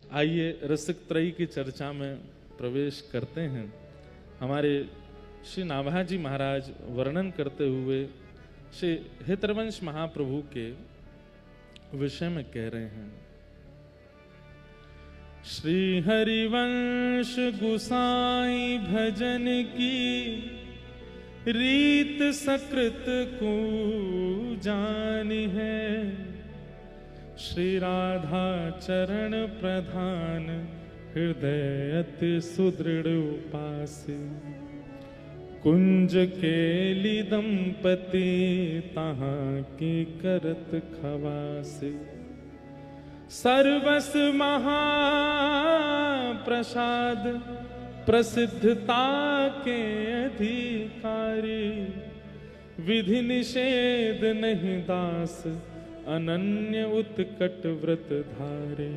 आइए रसिक त्रयी की चर्चा में प्रवेश करते हैं। हमारे श्री नाभाजी महाराज वर्णन करते हुए श्री हितरवंश महाप्रभु के विषय में कह रहे हैं। श्री हरिवंश गुसाई भजन की रीत सकृत को जानी है। श्री राधा चरण प्रधान हृदय अति सुदृढ़ उपास। कुंज केली दंपति तहाँ की करत खवास। सर्वस महा प्रसाद प्रसिद्धता के अधिकारी। विधि निषेध नहीं दास अनन्य उत्कट व्रत धारे।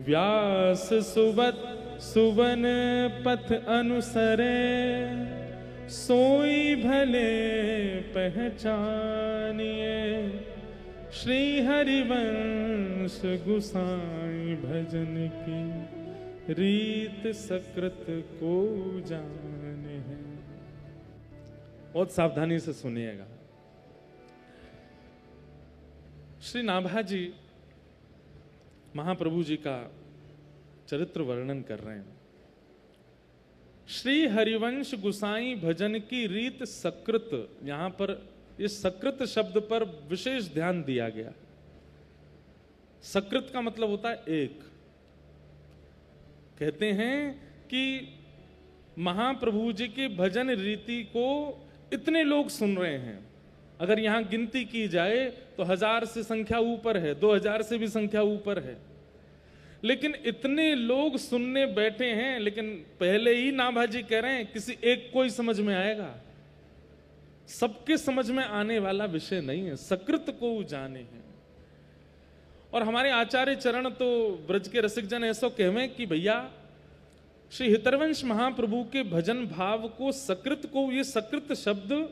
व्यास सुवत सुवन पथ अनुसरे। सोई भले पहचानिए। श्री हरिवंश गुसाई भजन की रीत सकृत को जाने है। बहुत सावधानी से सुनिएगा। श्री नाभाजी महाप्रभु जी का चरित्र वर्णन कर रहे हैं। श्री हरिवंश गुसाई भजन की रीत सकृत, यहां पर इस सकृत शब्द पर विशेष ध्यान दिया गया। सकृत का मतलब होता है एक। कहते हैं कि महाप्रभु जी की भजन रीति को इतने लोग सुन रहे हैं, अगर यहां गिनती की जाए तो 1000 से संख्या ऊपर है, 2000 से भी संख्या ऊपर है। लेकिन इतने लोग सुनने बैठे हैं, लेकिन पहले ही नाभाजी कह रहे हैं किसी एक को ही समझ में आएगा। सबके समझ में आने वाला विषय नहीं है, सकृत को जाने हैं। और हमारे आचार्य चरण तो ब्रज के रसिक जन ऐसा कहवे कि भैया श्री हितरवंश महाप्रभु के भजन भाव को, सकृत को, ये सकृत शब्द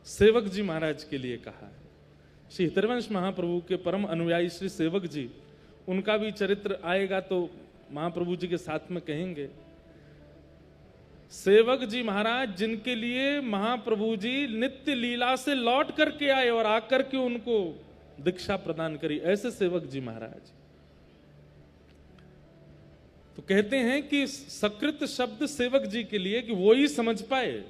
सेवक जी महाराज के लिए कहा है। श्री हितरवंश महाप्रभु के परम अनुयायी श्री सेवक जी, उनका भी चरित्र आएगा तो महाप्रभु जी के साथ में कहेंगे। सेवक जी महाराज जिनके लिए महाप्रभु जी नित्य लीला से लौट करके आए और आकर के उनको दीक्षा प्रदान करी, ऐसे सेवक जी महाराज। तो कहते हैं कि सकृत शब्द सेवक जी के लिए कि वो ही समझ पाए,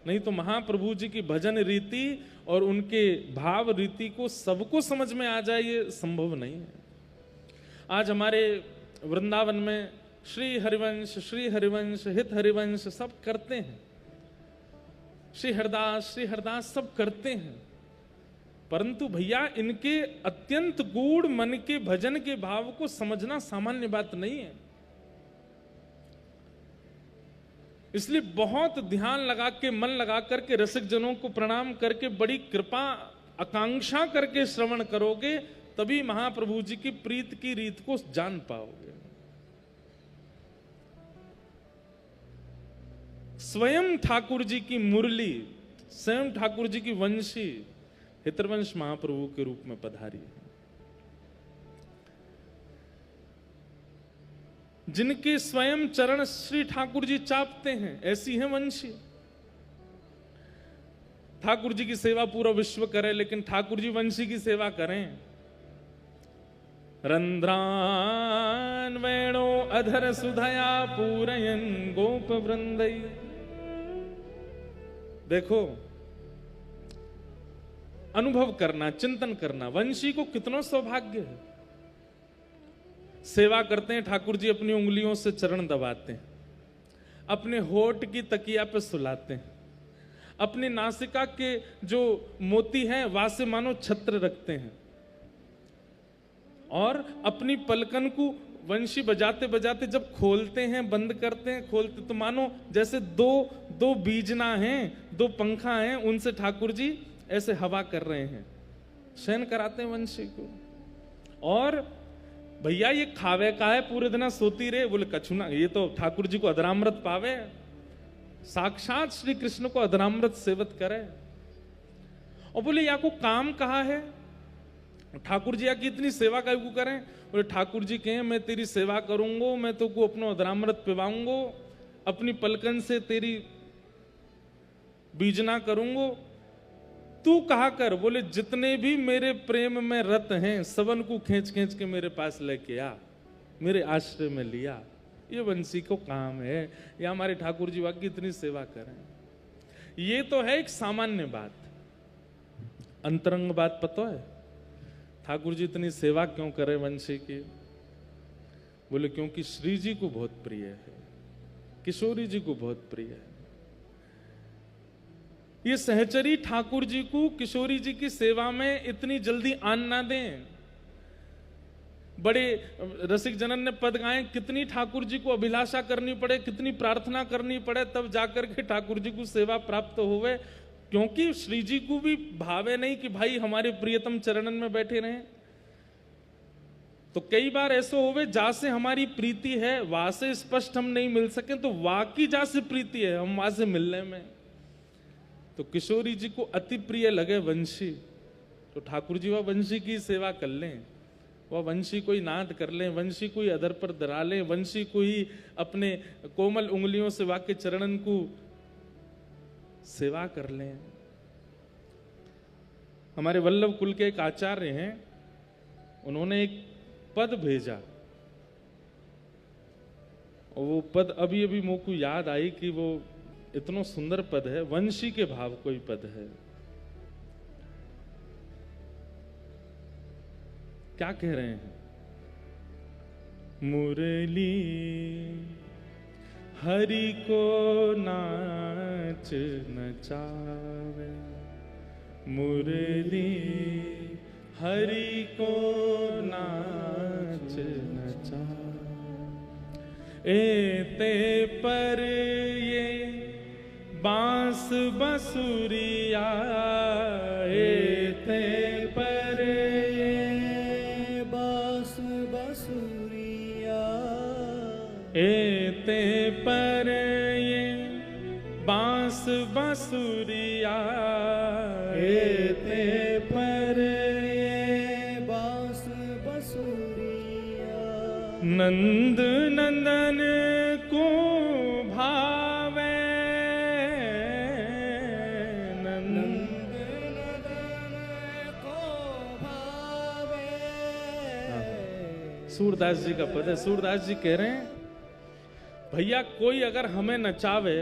नहीं तो महाप्रभु जी की भजन रीति और उनके भाव रीति को सबको समझ में आ जाए, ये संभव नहीं है। आज हमारे वृंदावन में श्री हरिवंश हित हरिवंश सब करते हैं। श्री हरदास सब करते हैं, परंतु भैया इनके अत्यंत गूढ़ मन के भजन के भाव को समझना सामान्य बात नहीं है। इसलिए बहुत ध्यान लगा के, मन लगा करके, रसिक जनों को प्रणाम करके, बड़ी कृपा आकांक्षा करके श्रवण करोगे, तभी महाप्रभु जी की प्रीत की रीत को जान पाओगे। स्वयं ठाकुर जी की मुरली, स्वयं ठाकुर जी की वंशी हितरवंश महाप्रभु के रूप में पधारी है। जिनके स्वयं चरण श्री ठाकुर जी चापते हैं, ऐसी है वंशी। ठाकुर जी की सेवा पूरा विश्व करे, लेकिन ठाकुर जी वंशी की सेवा करें। रंध्रान वेणो अधर सुधया पूरयन गोप वृंदई। देखो, अनुभव करना, चिंतन करना, वंशी को कितना सौभाग्य है। सेवा करते हैं, ठाकुर जी अपनी उंगलियों से चरण दबाते हैं, अपने होठ की तकिया पे सुलाते हैं, अपनी नासिका के जो मोती हैं वहां से मानो छत्र रखते हैं, और अपनी पलकन को वंशी बजाते बजाते जब खोलते हैं, बंद करते हैं, खोलते, तो मानो जैसे दो बीजना हैं, 2 पंखा हैं, उनसे ठाकुर जी ऐसे हवा कर रहे हैं, शयन कराते हैं वंशी को। और भैया ये खावे का है, पूरे दिन सोती रहे, बोले कछुना, ये तो ठाकुर जी को अधरामृत पावे, साक्षात श्री कृष्ण को अधरामृत सेवत करे। और बोले या को काम कहा है, ठाकुर जी की इतनी सेवा क्यों करें? बोले ठाकुर जी कहें मैं तेरी सेवा करूंगा, मैं तो को अपनो अधरामृत पिवाऊंगो, अपनी पलकन से तेरी बीजना करूंगो, तू कहा कर। बोले जितने भी मेरे प्रेम में रत हैं सबन को खींच खींच के मेरे पास लेके आ, मेरे आश्रय में लिया। ये वंशी को काम है, या हमारे ठाकुर जी वाकी इतनी सेवा करें। ये तो है एक सामान्य बात। अंतरंग बात पता है ठाकुर जी इतनी सेवा क्यों करे वंशी की? बोले क्योंकि श्री जी को बहुत प्रिय है, किशोरी जी को बहुत प्रिय है। ये सहचरी ठाकुर जी को किशोरी जी की सेवा में इतनी जल्दी आन ना दें। बड़े रसिक जनन ने पद गाए, कितनी ठाकुर जी को अभिलाषा करनी पड़े, कितनी प्रार्थना करनी पड़े, तब जाकर के ठाकुर जी को सेवा प्राप्त होवे। क्योंकि श्री जी को भी भावे नहीं कि भाई हमारे प्रियतम चरणन में बैठे रहें। तो कई बार ऐसा होवे जा से हमारी प्रीति है वहां से स्पष्ट हम नहीं मिल सके, तो वाकई जा से प्रीति है हम वहां से मिलने में। तो किशोरी जी को अति प्रिय लगे वंशी, तो ठाकुर जी वह वंशी की सेवा कर लें, वह वंशी कोई नाद कर लें, वंशी कोई अधर पर दरा लें, वंशी को ही अपने कोमल उंगलियों से वाक्य चरणन को सेवा कर लें। हमारे वल्लभ कुल के एक आचार्य हैं, उन्होंने एक पद भेजा और वो पद अभी अभी मुझ को याद आई कि वो इतना सुंदर पद है, वंशी के भाव कोई पद है। क्या कह रहे हैं? मुरली हरि को नाच नचावे, मुरली हरि को नाच नचावे, एते पर ये बांस बसुरिया, एते पर ये बांस बसुरिया, एते पर ये बांस बसुरिया, एते पर ये बांस बसुरिया, नंद नंदन को भावे, नंद नंदन को भावे। सूरदास जी का पद है। सूरदास जी कह रहे हैं भैया कोई अगर हमें नचावे,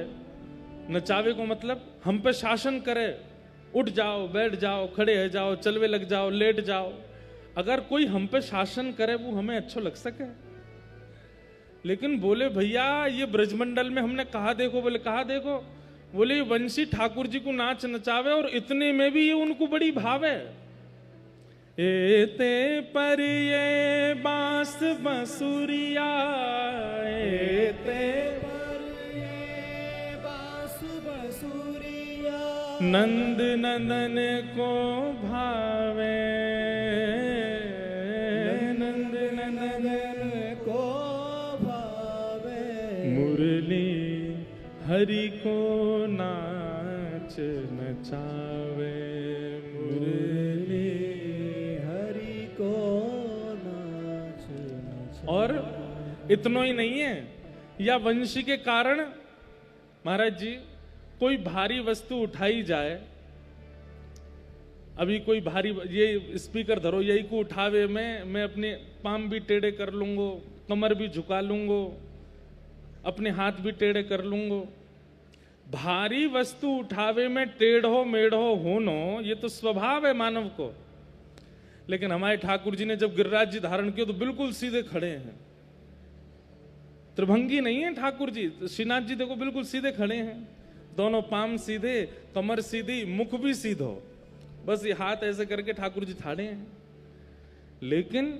नचावे को मतलब हम पे शासन करे, उठ जाओ, बैठ जाओ, खड़े हो जाओ, चलवे लग जाओ, लेट जाओ, अगर कोई हम पे शासन करे वो हमें अच्छा लग सके। लेकिन बोले भैया ये ब्रजमंडल में हमने कहा देखो, बोले कहा देखो, बोले वंशी ठाकुर जी को नाच नचावे और इतने में भी ये उनको बड़ी भाव है। एते पर ये बांस बसुरिया, एते पर ये बांस बसुरिया, नंद नंदन को भावे, नंद नंदन को भावे, मुरली हरि को नाच नचावे, मुरली हरि को नाच नचावे। और इतना ही नहीं है, या वंशी के कारण महाराज जी कोई भारी वस्तु उठाई जाए, अभी कोई भारी ये स्पीकर धरो, यही को उठावे मैं अपने पाम भी टेढ़े कर लूंगो, कमर भी झुका लूंगो, अपने हाथ भी टेढ़े कर लूंगो। भारी वस्तु उठावे में टेढ़ो मेढ़ो होनो ये तो स्वभाव है मानव को। लेकिन हमारे ठाकुर जी ने जब गिरिराज जी धारण किया तो बिल्कुल सीधे खड़े हैं, त्रिभंगी नहीं है ठाकुर जी। श्रीनाथ जी देखो बिल्कुल सीधे खड़े हैं, दोनों पाम सीधे, कमर सीधी, मुख भी सीधो, बस ये हाथ ऐसे करके ठाकुर जी खड़े हैं। लेकिन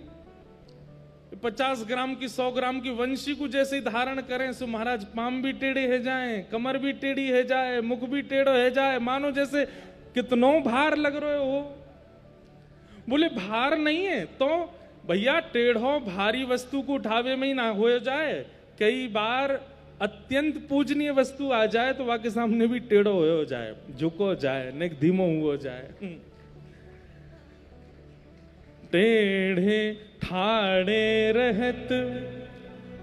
50 ग्राम की 100 ग्राम की वंशी को जैसे ही धारण करें सो महाराज पाम भी टेढ़े है जाए, कमर भी टेढ़ी है जाए, मुख भी टेढ़ो है जाए, मानो जैसे कितनो भार लग रहे हो। बोले भार नहीं है तो भैया टेढ़ो भारी वस्तु को उठावे में ही ना हो जाए, कई बार अत्यंत पूजनीय वस्तु आ जाए तो वहां के सामने भी टेढ़ो हो जाए, झुको जाए, ने धीमो हो जाए। टेढ़े ठाड़े रहत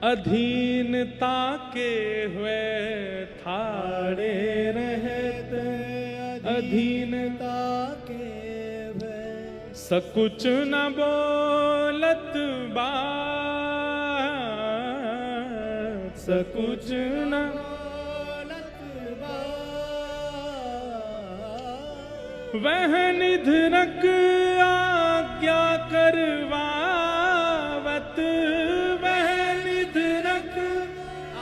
अधीनता के हुए, ठाड़े रहत अधीनता के हुए, सकुच न बोलत बात, सकुच न बोलत बात, वह निधरक आज्ञा करवावत, वह निधरक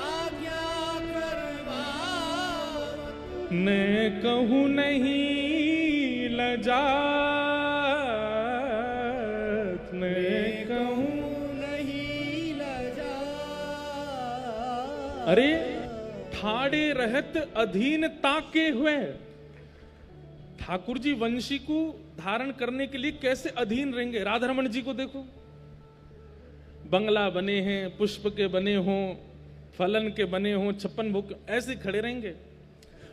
आज्ञा करवावत, ने कहूँ नहीं लजात, ने कहूँ नहीं लजात। अरे ठाड़े रहत अधीनता के हुए, ठाकुर जी वंशी को धारण करने के लिए कैसे अधीन रहेंगे। राधारमण जी को देखो, बंगला बने हैं, पुष्प के बने हों, फलन के बने हों, 56 भोग, ऐसे खड़े रहेंगे।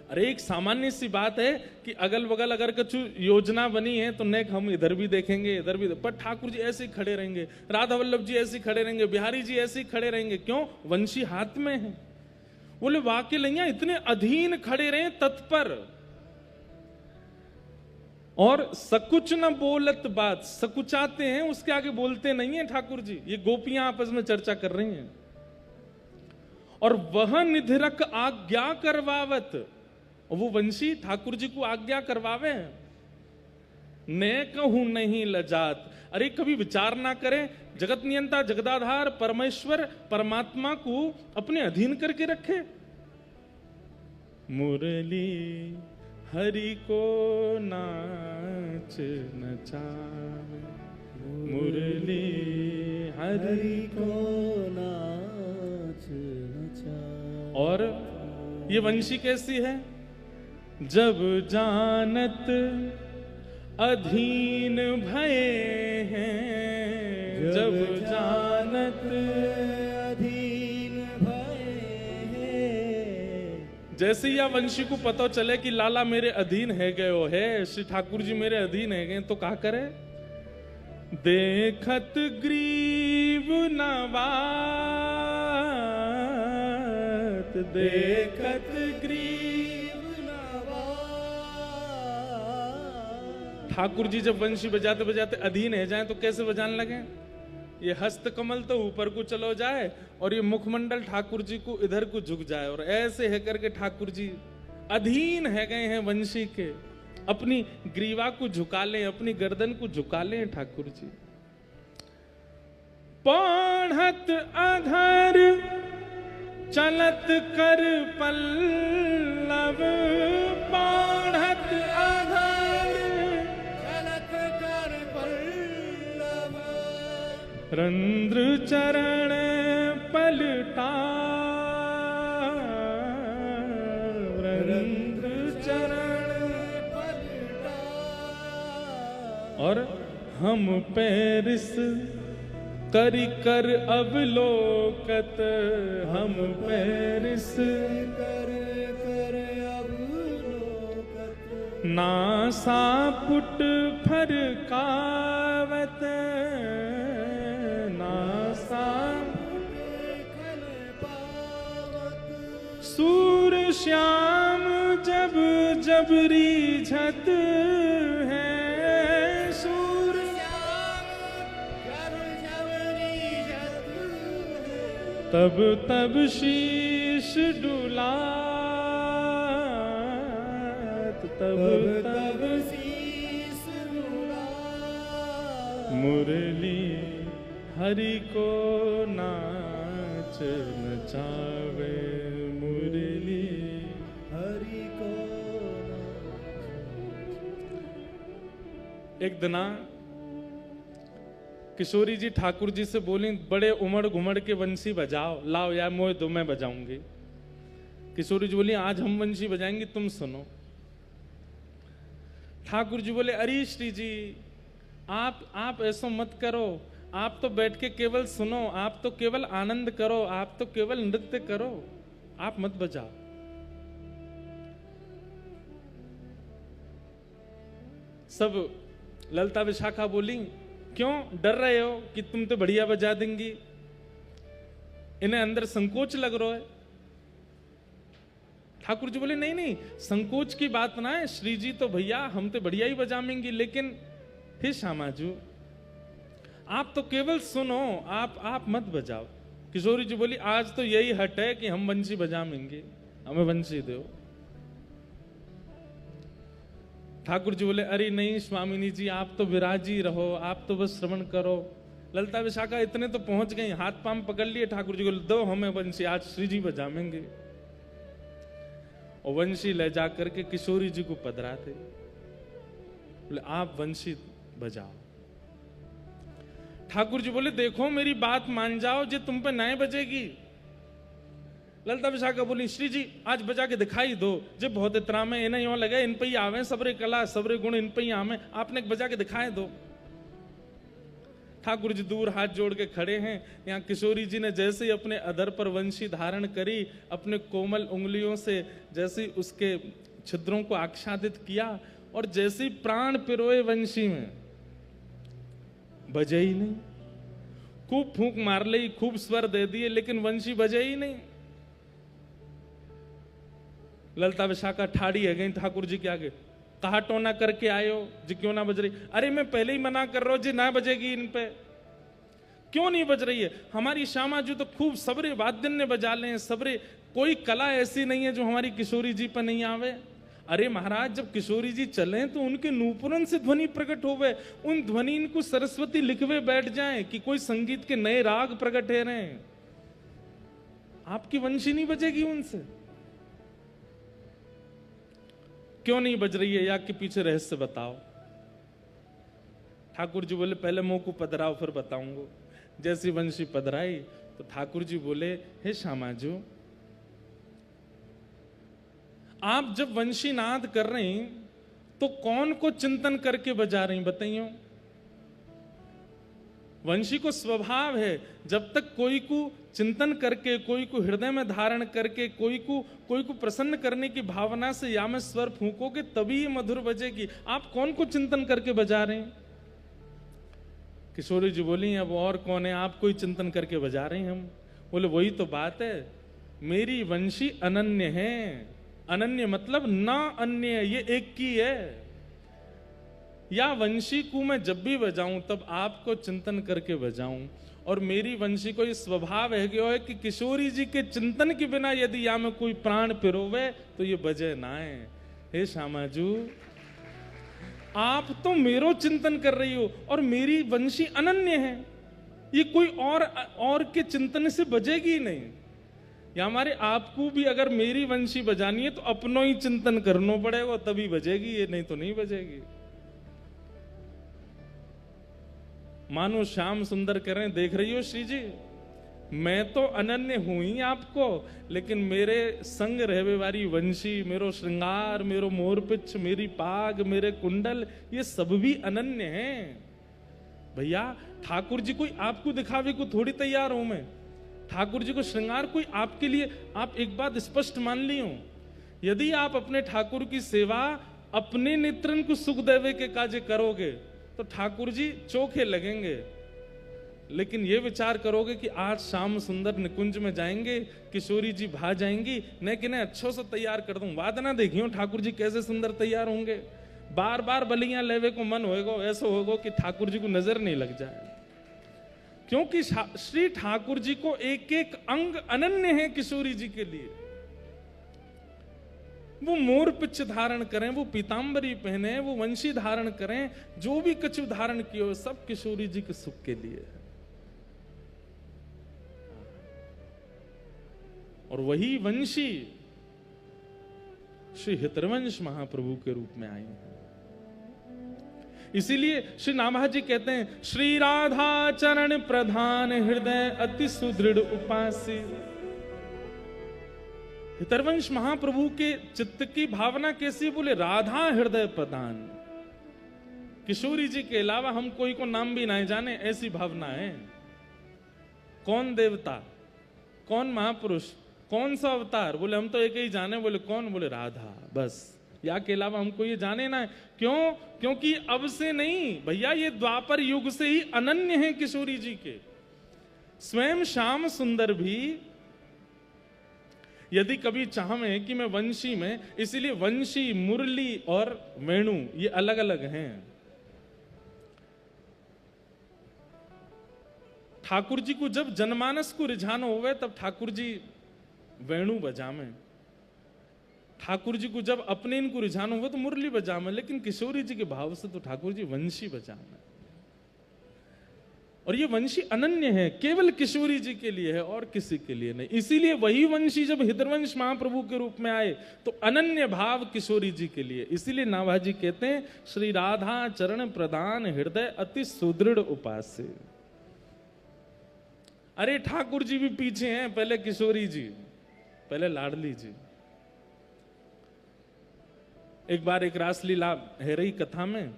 अरे एक सामान्य सी बात है कि अगल बगल अगर कुछ योजना बनी है तो नेक हम इधर भी देखेंगे, इधर भी, पर ठाकुर जी ऐसे ही खड़े रहेंगे, राधा वल्लभ जी ऐसे ही खड़े रहेंगे, बिहारी जी ऐसे ही खड़े रहेंगे। क्यों? वंशी हाथ में है। बोले वाक्य लैया इतने अधीन खड़े रहे, तत्पर। और सकुच न बोलत बात, सकुचाते हैं, उसके आगे बोलते नहीं है ठाकुर जी। ये गोपियां आपस में चर्चा कर रही हैं। और वह निधरक आज्ञा करवावत, और वो वंशी ठाकुर जी को आज्ञा करवावे, ने कहूं नहीं लजात। अरे कभी विचार ना करें, जगत नियंता जगदाधार परमेश्वर परमात्मा को अपने अधीन करके रखे। मुरली हरि को नाच नचावे, मुरली हरि को नाच नचावे। और ये वंशी कैसी है? जब जानत अधीन भये हैं, जब जानत अधीन भये हैं। जैसे या वंशी को पता चले कि लाला मेरे अधीन है गयो है, श्री ठाकुर जी मेरे अधीन है गए, तो क्या करे? देखत ग्रीव नवात, देखत ग्रीव नवात। ठाकुर जी जब वंशी बजाते बजाते अधीन है जाए तो कैसे बजाने लगे? ये हस्त कमल तो ऊपर को चलो जाए और ये मुखमंडल ठाकुर जी को इधर को झुक जाए, और ऐसे है करके ठाकुर जी अधीन है गए हैं वंशी के। अपनी ग्रीवा को झुका लें, अपनी गर्दन को झुका लें ठाकुर जी। पढ़त अधर चलत कर पल्लव, पढ़त अधर चलत कर पल्लव, रंध्र चरण पलटा, रंध्र चरण पलटा। और हम पैरिस करि कर अवलोकत, हम पैरिस कर कर अवलोकत, नासा पुट फरकावत, नासा सूर श्याम जब जब रीझत है, सूर श्याम जब जब रीझत है, तब तब शीश डुलात, तब तब शीश डुलात। मुरली हरि को नाच नचावे, मुरली हरि को। एक दिना किशोरी जी ठाकुर जी से बोली, बड़े उमड़ घुमड़ के वंशी बजाओ, लाओ यार मोए दो, मैं बजाऊंगी। किशोरी जी बोली आज हम वंशी बजाएंगे, तुम सुनो। ठाकुर जी बोले अरे श्री जी आप ऐसा मत करो, आप तो बैठ के केवल सुनो, आप तो केवल आनंद करो, आप तो केवल नृत्य करो, आप मत बजाओ। सब ललता विशाखा बोली क्यों डर रहे हो कि तुम तो बढ़िया बजा देंगी? इन्हें अंदर संकोच लग रहा है। ठाकुर जी बोले नहीं नहीं, संकोच की बात ना है, श्री जी तो भैया हम तो बढ़िया ही बजाएंगे, लेकिन हे श्यामाजू आप तो केवल सुनो, आप मत बजाओ। किशोरी जी बोली आज तो यही हट है कि हम बंसी बजाएंगे, हमें बंसी दो। ठाकुर जी बोले अरे नहीं स्वामिनी जी आप तो विराजी रहो, आप तो बस श्रवण करो। ललिता विशाखा इतने तो पहुंच गई, हाथ पांव पकड़ लिए। ठाकुर जी को दो हमें बंसी, आज श्री जी बजाएंगे। और वंशी ले जाकर के किशोरी जी को पधराते, बोले आप वंशी बजाओ। ठाकुर जी बोले देखो मेरी बात मान जाओ, जे तुम पे नहीं बजेगी। ललिता विशाखा बोली श्री जी आज बजा के दिखाई दो, जे बहुत इतना में इन्हें यूं लगे इन पे ही आवे, सबरे कला सबरे गुण इन पे ही आवे, आपने बजा के दिखाए दो। ठाकुर जी दूर हाथ जोड़ के खड़े हैं। यहाँ किशोरी जी ने जैसे ही अपने अधर पर वंशी धारण करी, अपने कोमल उंगलियों से जैसे उसके छिद्रों को आच्छादित किया, और जैसे ही प्राण पिरोए वंशी में, बजे ही नहीं। खूब फूंक मार ली, खूब स्वर दे दिए, लेकिन वंशी बजे ही नहीं। ललिता विशाखा ठाड़ी है गई ठाकुर जी के आगे, कहा टोना करके आयो जी क्यों ना बज रही? अरे मैं पहले ही मना कर रहा हूं जी ना बजेगी, इन पे क्यों नहीं बज रही है? हमारी श्यामा जी तो खूब सबरे वाद्य ने बजा ले, सबरे कोई कला ऐसी नहीं है जो हमारी किशोरी जी पर नहीं आवे। अरे महाराज जब किशोरी जी चले तो उनके नूपुरन से ध्वनि प्रकट होवे, उन ध्वनि इनको सरस्वती लिखवे बैठ जाए कि कोई संगीत के नए राग प्रकट है रहे। आपकी वंशी नहीं बजेगी उनसे, क्यों नहीं बज रही है? या के पीछे रहस्य बताओ। ठाकुर जी बोले पहले मुंह को पधराओ फिर बताऊंगा। जैसी वंशी पधराई तो ठाकुर जी बोले हे श्यामाजू आप जब वंशी नाद कर रही तो कौन को चिंतन करके बजा रही बताइयो? वंशी को स्वभाव है जब तक कोई को चिंतन करके, कोई को हृदय में धारण करके, कोई को प्रसन्न करने की भावना से या में स्वर फूकोगे तभी ये मधुर बजेगी। आप कौन को चिंतन करके बजा रहे हैं? किशोरी जी बोली अब और कौन है, आप कोई चिंतन करके बजा रहे हैं हम। बोले वही तो बात है, मेरी वंशी अनन्य है। अनन्य मतलब ना अन्य, ये एक की है। या वंशी को मैं जब भी बजाऊं तब आपको चिंतन करके बजाऊं, और मेरी वंशी को ये स्वभाव है कि किशोरी जी के चिंतन के बिना यदि या में कोई प्राण पिरोवे तो ये बजे ना है। हे श्यामाजू आप तो मेरो चिंतन कर रही हो और मेरी वंशी अनन्य है, ये कोई और के चिंतन से बजेगी नहीं। या हमारे आपको भी अगर मेरी वंशी बजानी है तो अपनों ही चिंतन करना पड़ेगा तभी बजेगी, ये नहीं तो नहीं बजेगी। मानो श्याम सुंदर कह रहे हैं देख रही हो श्री जी मैं तो अनन्य हूं ही आपको, लेकिन मेरे संग रहवे वाली वंशी, मेरो श्रृंगार, मेरो मोरपिच्छ, मेरी पाग, मेरे कुंडल, ये सब भी अनन्य हैं। भैया ठाकुर जी कोई आपको दिखावे को थोड़ी तैयार हूं मैं। ठाकुर जी को श्रृंगार कोई आपके लिए, आप एक बात स्पष्ट मान ली हो, यदि आप अपने ठाकुर की सेवा अपने नेत्रन को सुख देवे के काजे करोगे तो ठाकुर जी चोखे लगेंगे। लेकिन ये विचार करोगे कि आज शाम सुंदर निकुंज में जाएंगे, किशोरी जी भा जाएंगी, न कि नहीं अच्छों से तैयार कर दूं, वाद ना देखियो ठाकुर जी कैसे सुंदर तैयार होंगे। बार बार बलियां लेवे को मन होएगा, ऐसा होगा कि ठाकुर जी को नजर नहीं लग जाए। क्योंकि श्री ठाकुर जी को एक एक अंग अनन्य है किशोरी जी के लिए। वो मोर पिच्छ धारण करें, वो पीतांबरी पहने, वो वंशी धारण करें, जो भी कछु धारण किए सब किशोरी जी के सुख के लिए है। और वही वंशी श्री हितरवंश महाप्रभु के रूप में आई है। इसीलिए श्री नाभा जी कहते हैं श्री राधा चरण प्रधान हृदय अति सुदृढ़ उपासी। हितरवंश महाप्रभु के चित्त की भावना कैसी? बोले राधा हृदय प्रधान। किशोरी जी के अलावा हम कोई को नाम भी ना जाने ऐसी भावना है। कौन देवता, कौन महापुरुष, कौन सा अवतार? बोले हम तो एक ही जाने। बोले कौन? बोले राधा। बस या के अलावा हमको ये जाने ना है। क्यों? क्योंकि अब से नहीं भैया, ये द्वापर युग से ही अनन्य है किशोरी जी के। स्वयं श्याम सुंदर भी यदि कभी चाहें कि मैं वंशी में, इसीलिए वंशी, मुरली और वेणु ये अलग अलग हैं। ठाकुर जी को जब जनमानस को रिझाना होवे तब ठाकुर जी वेणु बजावे, ठाकुर जी को जब अपने इनको रिझाना होवे तो मुरली बजावे, लेकिन किशोरी जी के भाव से तो ठाकुर जी वंशी बजावे। और ये वंशी अनन्य है, केवल किशोरी जी के लिए है और किसी के लिए नहीं। इसीलिए वही वंशी जब हितरवंश महाप्रभु के रूप में आए तो अनन्य भाव किशोरी जी के लिए। इसीलिए नाभाजी कहते हैं श्री राधा चरण प्रदान हृदय अति सुदृढ़ उपास्य। अरे ठाकुर जी भी पीछे हैं, पहले किशोरी जी, पहले लाडली जी। एक बार एक रासलीला है रही कथा में,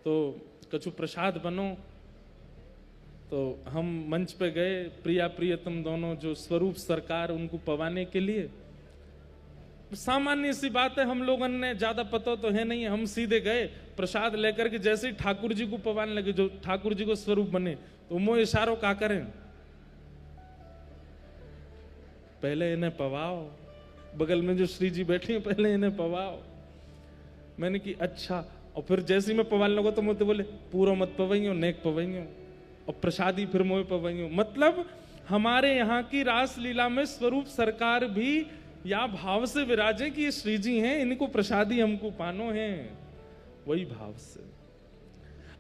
तो कछु प्रसाद बनो, तो हम मंच पे गए, प्रिया प्रियतम दोनों जो स्वरूप सरकार उनको पवाने के लिए। सामान्य सी बात है, हम लोगों ने ज्यादा पता तो है नहीं, हम सीधे गए प्रसाद लेकर के, जैसे ही ठाकुर जी को पवाने लगे, जो ठाकुर जी को स्वरूप बने, तो मोह इशारों का करें, पहले इन्हें पवाओ, बगल में जो श्री जी बैठी हैं पहले इन्हें पवाओ। मैंने कि अच्छा, और फिर जैसे ही मैं पवाने लगा तो मुझे बोले पूरा मत पवाइयो, नेक पवाइयो, और प्रसादी फिर मोह पवाइयो। मतलब हमारे यहाँ की रासलीला में स्वरूप सरकार भी या भाव से विराजे कि ये श्री जी हैं, इनको प्रसादी हमको पानो है, वही भाव से।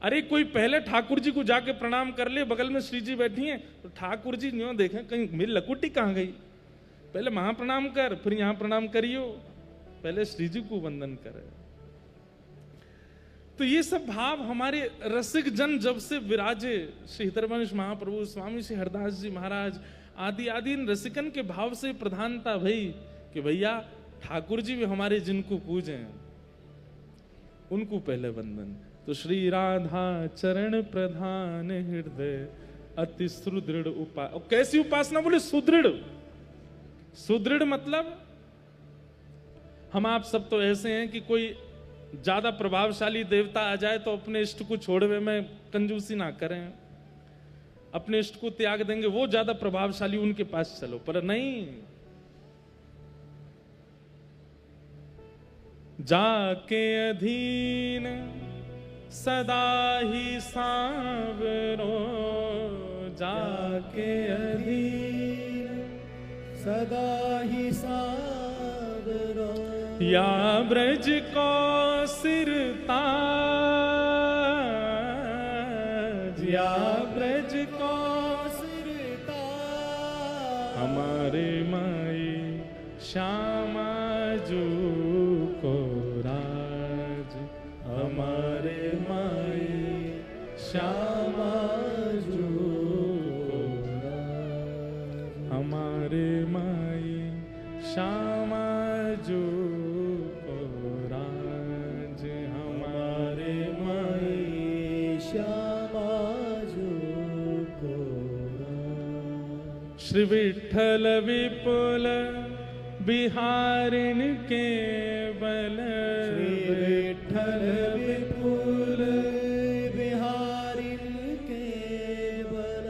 अरे कोई पहले ठाकुर जी को जाके प्रणाम कर ले, बगल में श्री जी बैठी हैं, तो ठाकुर जी न्यों देखें कहीं मेरी लकुटी कहाँ गई, पहले वहां प्रणाम कर, फिर यहां प्रणाम करियो, पहले श्री जी को वंदन करे। तो ये सब भाव हमारे रसिक जन जब से विराजे, श्री हितरवंश महाप्रभु, स्वामी श्री हरदास जी महाराज आदि आदि, इन रसिकन के भाव से प्रधानता भई कि भैया ठाकुर जी भी हमारे जिनको पूजे उनको पहले वंदन। तो श्री राधा चरण प्रधान हृदय अति सुदृढ़ उपासना। और कैसी उपासना बोले? सुदृढ़। सुदृढ़ मतलब हम आप सब तो ऐसे हैं कि कोई ज्यादा प्रभावशाली देवता आ जाए तो अपने इष्ट को छोड़वे में कंजूसी ना करें, अपने इष्ट को त्याग देंगे, वो ज्यादा प्रभावशाली उनके पास चलो, पर नहीं, जाके अधीन सदा ही सांवरो, जाके अधीन सदा ही सांवरो, या ब्रज को सिरताज, या ब्रज को सिरताज, हमारे माई श्यामा जू को राज, हमारे माई श्यामा जू को राज, हमारे माई श्यामा जू को राज, हमारे माई श्यामा जू को राज। श्री विठ्ठल विपुल बिहारिन के बल, श्री विठ्ठल विपुल बिहारिन के बल,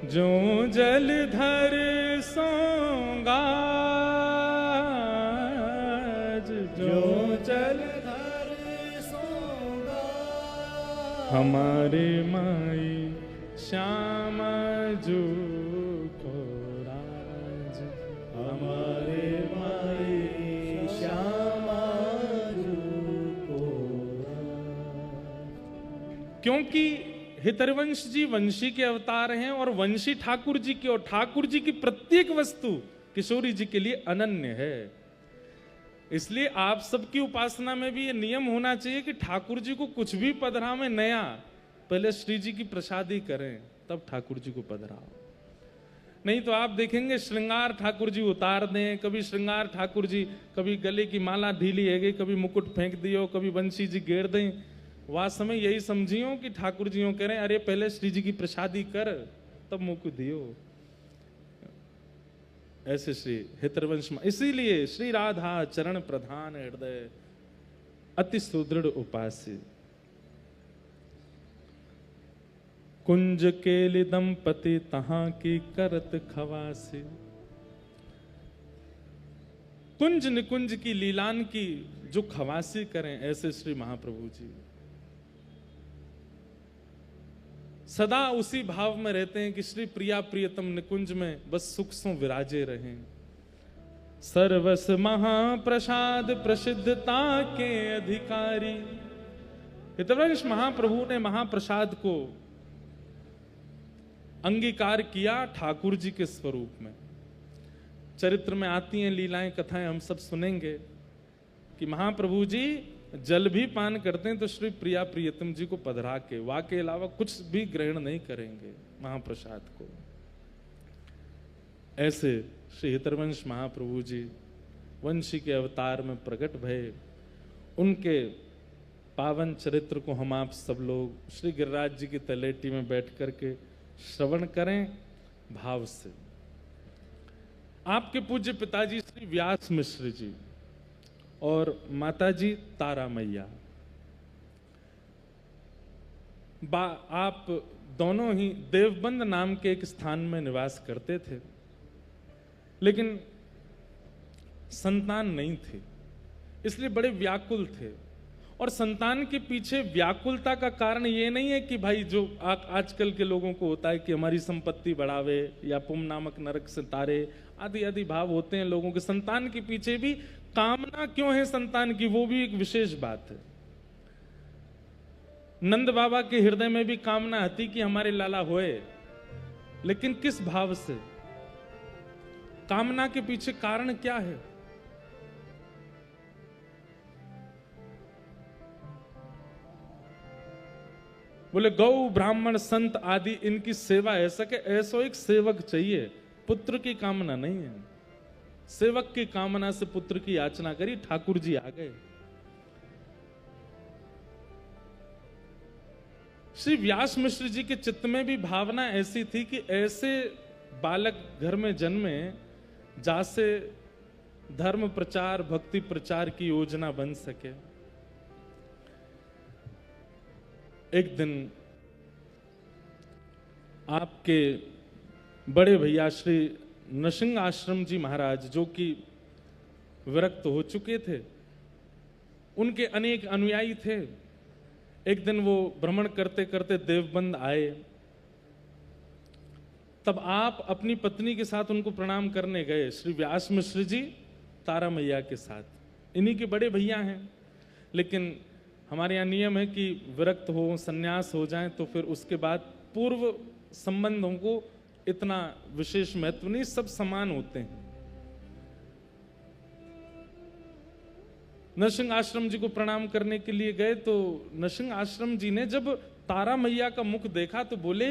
जो जलधर सोंगा, जो जलधर सोगा, हमारे माई श्यामा जू को राज, हमारे माई श्यामा जू को राज। क्योंकि हितरवंश जी वंशी के अवतार हैं और वंशी ठाकुर जी के, और ठाकुर जी की प्रत्येक वस्तु किशोरी जी के लिए अनन्य है। इसलिए आप सबकी उपासना में भी ये नियम होना चाहिए कि ठाकुर जी को कुछ भी पधरा में नया, पहले श्री जी की प्रसादी करें तब ठाकुर जी को पधराओ। नहीं तो आप देखेंगे श्रृंगार ठाकुर जी उतार दें, कभी श्रृंगार ठाकुर जी, कभी गले की माला ढीली है गई, कभी मुकुट फेंक दियो, कभी बंशी जी घेर दें। वास्तव में यही समझियो कि ठाकुर जी कह रहे हैं अरे पहले श्री जी की प्रसादी कर तब मुकुट दियो। ऐसे श्री हितरवंश, इसीलिए श्री राधा चरण प्रधान हृदय अति सुदृढ़ उपासी। कुंज केलि दंपति तहां की करत खवासी। कुंज निकुंज की लीलान की जो खवासी करें, ऐसे श्री महाप्रभु जी सदा उसी भाव में रहते हैं कि श्री प्रिया प्रियतम निकुंज में बस सुख सो विराजे रहें। सर्वस महाप्रसाद प्रसिद्धता के अधिकारी। हितवंश महाप्रभु ने महाप्रसाद को अंगीकार किया ठाकुर जी के स्वरूप में। चरित्र में आती हैं लीलाएं, कथाएं हम सब सुनेंगे कि महाप्रभु जी जल भी पान करते हैं तो श्री प्रिया प्रियतम जी को पधरा के, वा के अलावा कुछ भी ग्रहण नहीं करेंगे महाप्रसाद को। ऐसे श्री हितवंश महाप्रभु जी वंशी के अवतार में प्रकट भये। उनके पावन चरित्र को हम आप सब लोग श्री गिरिराज जी की तलेटी में बैठ करके श्रवण करें भाव से। आपके पूज्य पिताजी श्री व्यास मिश्र जी और माताजी तारा मैया, आप दोनों ही देवबंद नाम के एक स्थान में निवास करते थे, लेकिन संतान नहीं थी, इसलिए बड़े व्याकुल थे। और संतान के पीछे व्याकुलता का कारण ये नहीं है कि भाई जो आजकल के लोगों को होता है कि हमारी संपत्ति बढ़ावे या पुम नामक नरक से तारे आदि आदि भाव होते हैं लोगों के। संतान के पीछे भी कामना क्यों है संतान की, वो भी एक विशेष बात है। नंद बाबा के हृदय में भी कामना थी कि हमारे लाला होए, लेकिन किस भाव से? कामना के पीछे कारण क्या है? बोले गौ ब्राह्मण संत आदि इनकी सेवा ऐसा कि ऐसो एक सेवक चाहिए, पुत्र की कामना नहीं है। सेवक की कामना से पुत्र की याचना करी, ठाकुर जी आ गए। श्री व्यास मिश्र जी के चित्त में भी भावना ऐसी थी कि ऐसे बालक घर में जन्मे जासे धर्म प्रचार भक्ति प्रचार की योजना बन सके। एक दिन आपके बड़े भैया श्री नृसिंह आश्रम जी महाराज, जो कि विरक्त हो चुके थे, उनके अनेक अनुयायी थे। एक दिन वो भ्रमण करते करते देवबंद आए, तब आप अपनी पत्नी के साथ उनको प्रणाम करने गए, श्री व्यास मिश्र जी तारा मैया के साथ। इन्हीं के बड़े भैया हैं, लेकिन हमारे यहाँ नियम है कि विरक्त हो संन्यास हो जाएं तो फिर उसके बाद पूर्व संबंधों को इतना विशेष महत्व नहीं, सब समान होते हैं। नरसिंह आश्रम जी को प्रणाम करने के लिए गए तो नरसिंह आश्रम जी ने जब तारा मैया का मुख देखा तो बोले,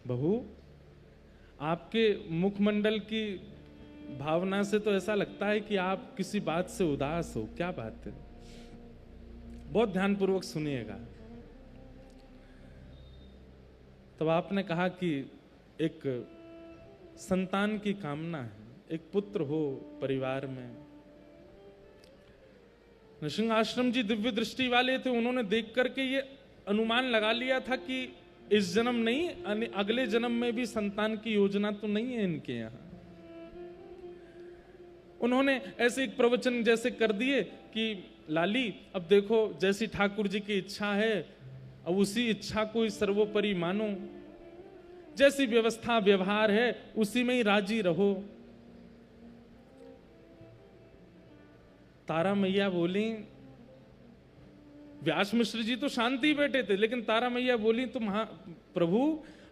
बहू आपके मुखमंडल की भावना से तो ऐसा लगता है कि आप किसी बात से उदास हो, क्या बात है? बहुत ध्यानपूर्वक सुनिएगा। तब आपने कहा कि एक संतान की कामना है, एक पुत्र हो परिवार में। नरसिंह आश्रम जी दिव्य दृष्टि वाले थे, उन्होंने देख करके ये अनुमान लगा लिया था कि इस जन्म नहीं अगले जन्म में भी संतान की योजना तो नहीं है इनके यहाँ। उन्होंने ऐसे एक प्रवचन जैसे कर दिए कि लाली अब देखो जैसी ठाकुर जी की इच्छा है अब उसी इच्छा को ही सर्वोपरि मानो, जैसी व्यवस्था व्यवहार है उसी में ही राजी रहो। तारा मैया बोली, व्यास मिश्र जी तो शांति बैठे थे, लेकिन तारा मैया बोली तो प्रभु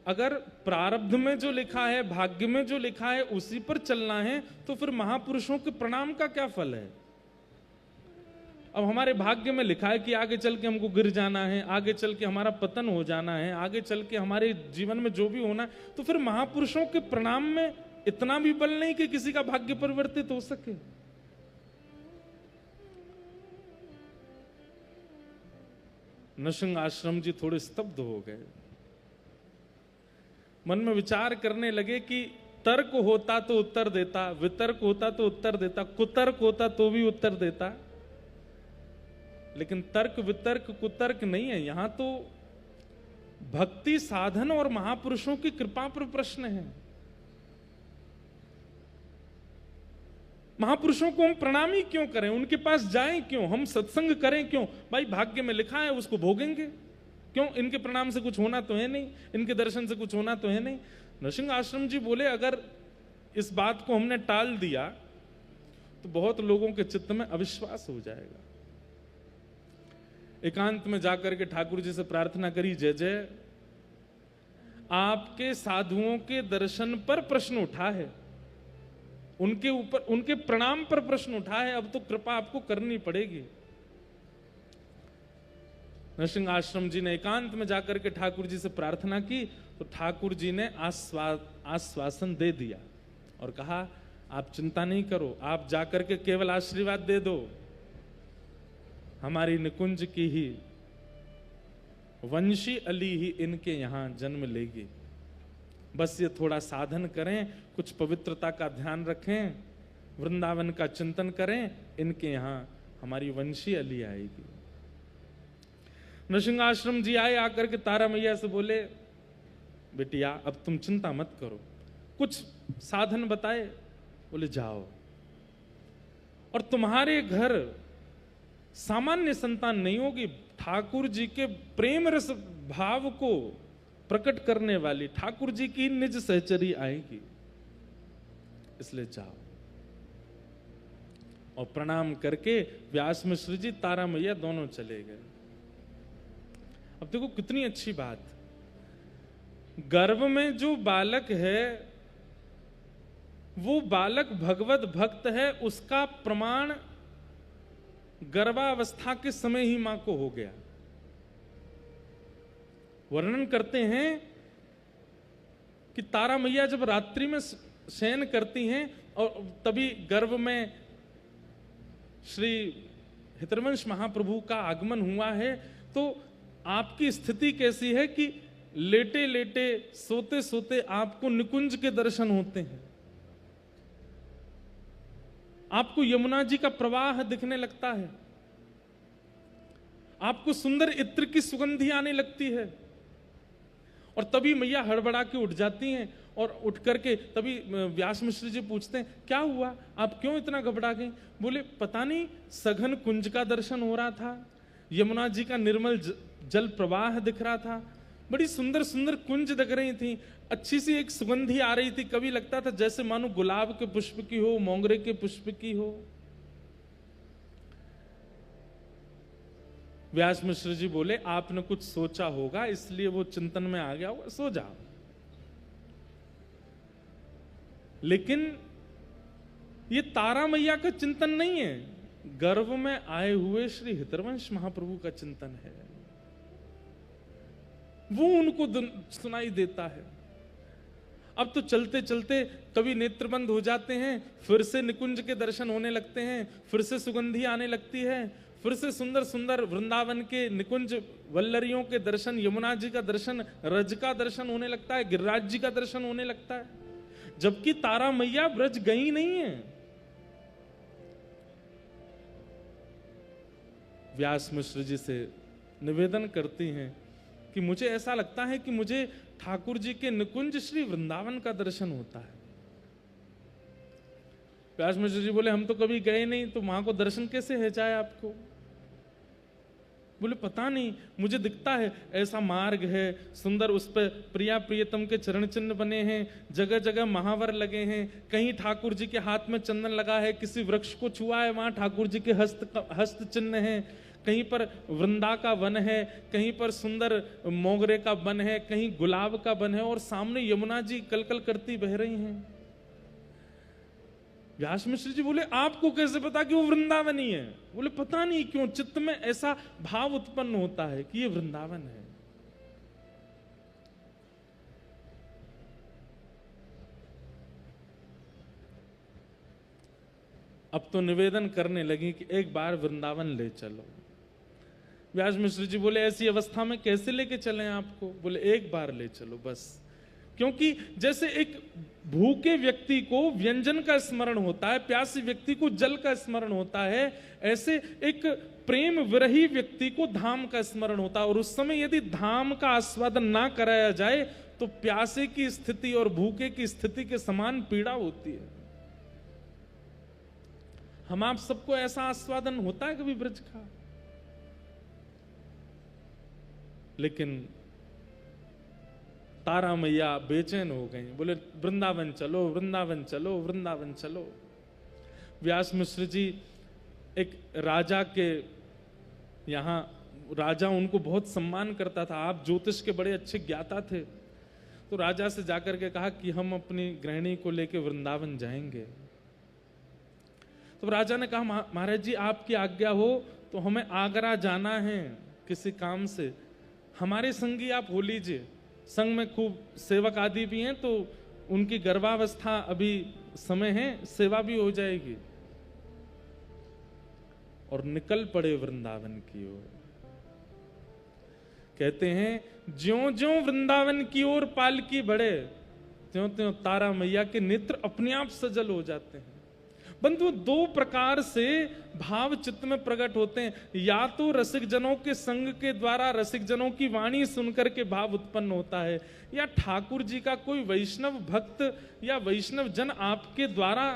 अगर प्रारब्ध में जो लिखा है भाग्य में जो लिखा है उसी पर चलना है तो फिर महापुरुषों के प्रणाम का क्या फल है? अब हमारे भाग्य में लिखा है कि आगे चल के हमको गिर जाना है, आगे चल के हमारा पतन हो जाना है, आगे चल के हमारे जीवन में जो भी होना है, तो फिर महापुरुषों के प्रणाम में इतना भी बल नहीं कि किसी का भाग्य परिवर्तित हो सके। नरसिंह आश्रम जी थोड़े स्तब्ध हो गए, मन में विचार करने लगे कि तर्क होता तो उत्तर देता, वितर्क होता तो उत्तर देता, कुतर्क होता तो भी उत्तर देता, लेकिन तर्क वितर्क कुतर्क नहीं है। यहां तो भक्ति साधन और महापुरुषों की कृपा पर प्रश्न है। महापुरुषों को हम प्रणाम ही क्यों करें, उनके पास जाएं क्यों, हम सत्संग करें क्यों? भाई भाग्य में लिखा है उसको भोगेंगे, क्यों? इनके प्रणाम से कुछ होना तो है नहीं, इनके दर्शन से कुछ होना तो है नहीं। नरसिंह आश्रम जी बोले अगर इस बात को हमने टाल दिया तो बहुत लोगों के चित्त में अविश्वास हो जाएगा। एकांत में जाकर के ठाकुर जी से प्रार्थना करी, जय जय आपके साधुओं के दर्शन पर प्रश्न उठा है, उनके ऊपर उनके प्रणाम पर प्रश्न उठा है, अब तो कृपा आपको करनी पड़ेगी। नरसिंह आश्रम जी ने एकांत में जाकर के ठाकुर जी से प्रार्थना की तो ठाकुर जी ने आश्वासन दे दिया और कहा आप चिंता नहीं करो, आप जाकर के केवल आशीर्वाद दे दो, हमारी निकुंज की ही वंशी अली ही इनके यहां जन्म लेगी। बस ये थोड़ा साधन करें, कुछ पवित्रता का ध्यान रखें, वृंदावन का चिंतन करें, इनके यहां हमारी वंशी अली आएगी। नरसिंह आश्रम जी आए, आकर के तारा मैया से बोले बेटिया अब तुम चिंता मत करो, कुछ साधन बताए। बोले जाओ और तुम्हारे घर सामान्य संतान नहीं होगी, ठाकुर जी के प्रेम रस भाव को प्रकट करने वाली ठाकुर जी की निज सहचरी आएगी, इसलिए जाओ। और प्रणाम करके व्यास मिश्र जी तारा मैया दोनों चले गए। अब देखो कितनी अच्छी बात, गर्भ में जो बालक है वो बालक भगवत भक्त है, उसका प्रमाण गर्भावस्था के समय ही मां को हो गया। वर्णन करते हैं कि तारा मैया जब रात्रि में शयन करती हैं और तभी गर्भ में श्री हितरवंश महाप्रभु का आगमन हुआ है, तो आपकी स्थिति कैसी है कि लेटे लेटे सोते सोते आपको निकुंज के दर्शन होते हैं, आपको यमुना जी का प्रवाह दिखने लगता है, आपको सुंदर इत्र की सुगंधी आने लगती है। और तभी मैया हड़बड़ा के उठ जाती हैं और उठ करके तभी व्यास मिश्र जी पूछते हैं क्या हुआ, आप क्यों इतना घबरा गए? बोले पता नहीं, सघन कुंज का दर्शन हो रहा था, यमुना जी का निर्मल जल प्रवाह दिख रहा था, बड़ी सुंदर सुंदर कुंज दिख रही थी, अच्छी सी एक सुगंधी आ रही थी, कभी लगता था जैसे मानो गुलाब के पुष्प की हो, मोंगरे के पुष्प की हो। व्यास मिश्र जी बोले आपने कुछ सोचा होगा इसलिए वो चिंतन में आ गया होगा, सो जाओ। लेकिन ये तारा मैया का चिंतन नहीं है, गर्भ में आए हुए श्री हितरवंश महाप्रभु का चिंतन है, वो उनको सुनाई देता है। अब तो चलते चलते कभी नेत्र बंद हो जाते हैं, फिर से निकुंज के दर्शन होने लगते हैं, फिर से सुगंधी आने लगती है, फिर से सुंदर सुंदर वृंदावन के निकुंज वल्लरियों के दर्शन, यमुना जी का दर्शन, रज का दर्शन होने लगता है, गिरिराज जी का दर्शन होने लगता है, जबकि तारा मैया ब्रज गई नहीं है। व्यास मिश्र जी से निवेदन करती हैं कि मुझे ऐसा लगता है कि मुझे ठाकुर जी के निकुंज श्री वृंदावन का दर्शन होता है। व्यास मिश्र जी बोले हम तो कभी गए नहीं, तो वहां को दर्शन कैसे है जाए आपको? बोले पता नहीं, मुझे दिखता है ऐसा मार्ग है सुंदर, उस पर प्रिया प्रियतम के चरण चिन्ह बने हैं, जगह जगह महावर लगे हैं, कहीं ठाकुर जी के हाथ में चंदन लगा है, किसी वृक्ष को छुआ है वहां ठाकुर जी के हस्त चिन्ह है, कहीं पर वृंदा का वन है, कहीं पर सुंदर मोगरे का वन है, कहीं गुलाब का वन है, और सामने यमुना जी कलकल करती बह रही हैं। व्यास मिश्र जी बोले आपको कैसे पता कि वो वृंदावनी है? बोले पता नहीं क्यों चित्त में ऐसा भाव उत्पन्न होता है कि ये वृंदावन है। अब तो निवेदन करने लगी कि एक बार वृंदावन ले चलो। व्यास मिश्र जी बोले ऐसी अवस्था में कैसे लेके चलें आपको? बोले एक बार ले चलो बस। क्योंकि जैसे एक भूखे व्यक्ति को व्यंजन का स्मरण होता है, प्यासे व्यक्ति को जल का स्मरण होता है, ऐसे एक प्रेम विरही व्यक्ति को धाम का स्मरण होता है। और उस समय यदि धाम का आस्वादन ना कराया जाए तो प्यासे की स्थिति और भूखे की स्थिति के समान पीड़ा होती है। हम आप सबको ऐसा आस्वादन होता है कभी ब्रज का? लेकिन तारा मैया बेचैन हो गई, बोले वृंदावन चलो, वृंदावन चलो, वृंदावन चलो। व्यास मिश्र जी एक राजा के यहां, राजा उनको बहुत सम्मान करता था, आप ज्योतिष के बड़े अच्छे ज्ञाता थे, तो राजा से जाकर के कहा कि हम अपनी गृहिणी को लेकर वृंदावन जाएंगे। तो राजा ने कहा महाराज जी आपकी आज्ञा हो तो हमें आगरा जाना है किसी काम से, हमारे संगी आप हो लीजिए, संग में खूब सेवक आदि भी हैं, तो उनकी गर्भावस्था अभी समय है, सेवा भी हो जाएगी। और निकल पड़े वृंदावन की ओर। कहते हैं ज्यों ज्यों वृंदावन की ओर पालकी बढ़े, त्यों त्यों तारा मैया के नेत्र अपने आप सजल हो जाते हैं। बंधु दो प्रकार से भाव चित्त में प्रकट होते हैं, या तो रसिक जनों के संग के द्वारा रसिक जनों की वाणी सुनकर के भाव उत्पन्न होता है, या ठाकुर जी का कोई वैष्णव भक्त या वैष्णव जन आपके द्वारा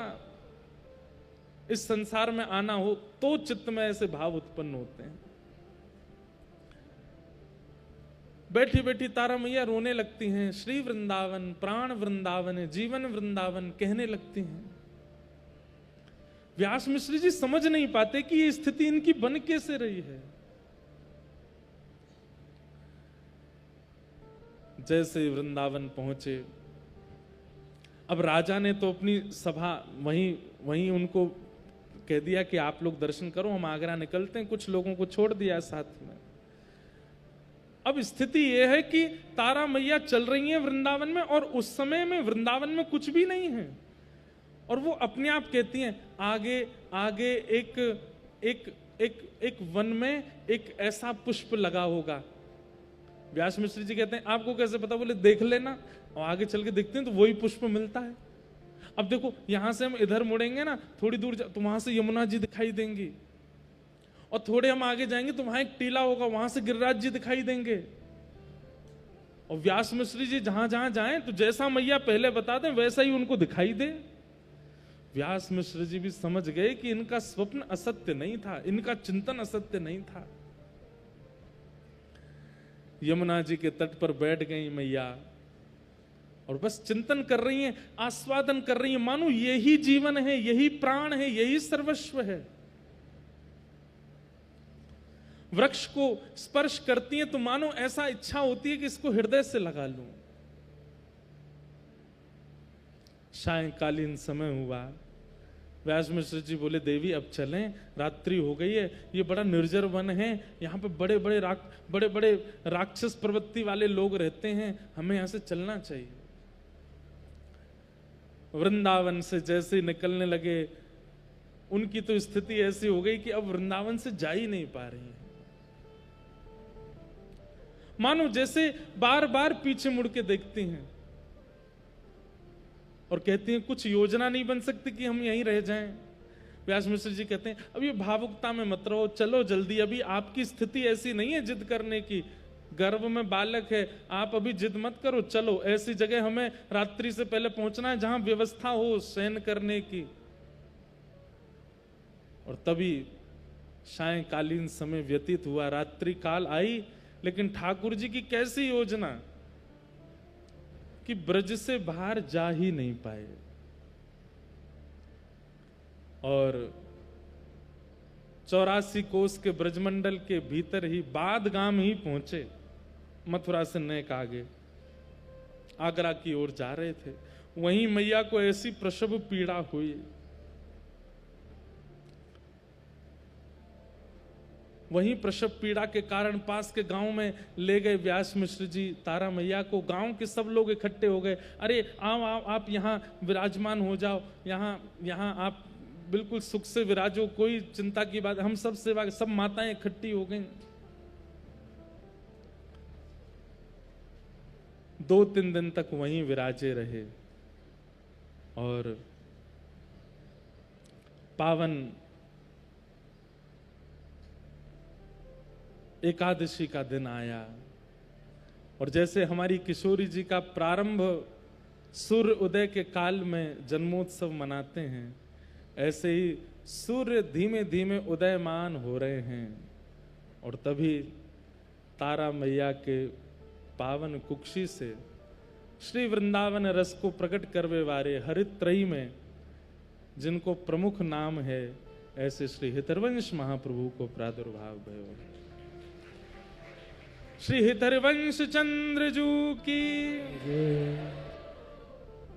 इस संसार में आना हो तो चित्त में ऐसे भाव उत्पन्न होते हैं। बैठी बैठी तारा मैया रोने लगती हैं, श्री वृंदावन प्राण वृंदावन जीवन वृंदावन कहने लगती हैं। व्यास मिश्र जी समझ नहीं पाते कि ये स्थिति इनकी बन कैसे रही है। जैसे वृंदावन पहुंचे, अब राजा ने तो अपनी सभा वहीं उनको कह दिया कि आप लोग दर्शन करो, हम आगरा निकलते हैं, कुछ लोगों को छोड़ दिया साथ में। अब स्थिति यह है कि तारा मैया चल रही हैं वृंदावन में, और उस समय में वृंदावन में कुछ भी नहीं है, और वो अपने आप कहती हैं आगे आगे एक वन में एक ऐसा पुष्प लगा होगा। व्यास मिश्र जी कहते हैं आपको कैसे पता? बोले देख लेना, और आगे चल के देखते हैं तो वही पुष्प मिलता है। अब देखो यहां से हम इधर मुड़ेंगे ना, थोड़ी दूर तो वहां से यमुना जी दिखाई देंगी, और थोड़े हम आगे जाएंगे तो वहां एक टीला होगा, वहां से गिरिराज जी दिखाई देंगे। और व्यास मिश्र जी जहां जहां जाएं तो जैसा मैया पहले बता दें वैसा ही उनको दिखाई दे। व्यास मिश्र जी भी समझ गए कि इनका स्वप्न असत्य नहीं था, इनका चिंतन असत्य नहीं था। यमुना जी के तट पर बैठ गई मैया और बस चिंतन कर रही हैं, आस्वादन कर रही हैं, मानो यही जीवन है, यही प्राण है, यही सर्वस्व है। वृक्ष को स्पर्श करती हैं तो मानो ऐसा इच्छा होती है कि इसको हृदय से लगा लूं। सायंकालीन समय हुआ, व्यास मिश्र जी बोले देवी अब चलें, रात्रि हो गई है, ये बड़ा निर्जर वन है, यहाँ पे बड़े बड़े राक्षस प्रवृत्ति वाले लोग रहते हैं, हमें यहाँ से चलना चाहिए। वृंदावन से जैसे निकलने लगे, उनकी तो स्थिति ऐसी हो गई कि अब वृंदावन से जा ही नहीं पा रही है, मानो जैसे बार बार पीछे मुड़ के देखती हैं और कहती हैं कुछ योजना नहीं बन सकती कि हम यहीं रह जाएं। व्यास मिश्र जी कहते हैं अब ये भावुकता में मत रहो, चलो जल्दी, अभी आपकी स्थिति ऐसी नहीं है जिद करने की, गर्भ में बालक है, आप अभी जिद मत करो, चलो ऐसी जगह हमें रात्रि से पहले पहुंचना है जहां व्यवस्था हो शयन करने की। और तभी सायंकालीन समय व्यतीत हुआ, रात्रि काल आई, लेकिन ठाकुर जी की कैसी योजना कि ब्रज से बाहर जा ही नहीं पाए, और 84 कोस के ब्रजमंडल के भीतर ही बादगाम ही पहुंचे। मथुरा से नेक आगे आगरा की ओर जा रहे थे, वहीं मैया को ऐसी प्रसव पीड़ा हुई, वहीं प्रसव पीड़ा के कारण पास के गांव में ले गए व्यास मिश्र जी तारा मैया को। गांव के सब लोग इकट्ठे हो गए, अरे आओ आओ आप यहाँ विराजमान हो जाओ, यहाँ आप बिल्कुल सुख से विराजो, कोई चिंता की बात, हम सब सेवा, सब माताएं इकट्ठी हो गई। 2-3 दिन तक वहीं विराजे रहे और पावन एकादशी का दिन आया और जैसे हमारी किशोरी जी का प्रारंभ सूर्य उदय के काल में जन्मोत्सव मनाते हैं, ऐसे ही सूर्य धीमे धीमे उदयमान हो रहे हैं और तभी तारा मैया के पावन कुक्षी से श्री वृंदावन रस को प्रकट करवे वाले हरित्रयी में जिनको प्रमुख नाम है, ऐसे श्री हितरवंश महाप्रभु को प्रादुर्भाव भयो। श्री हितरवंश चंद्र जू की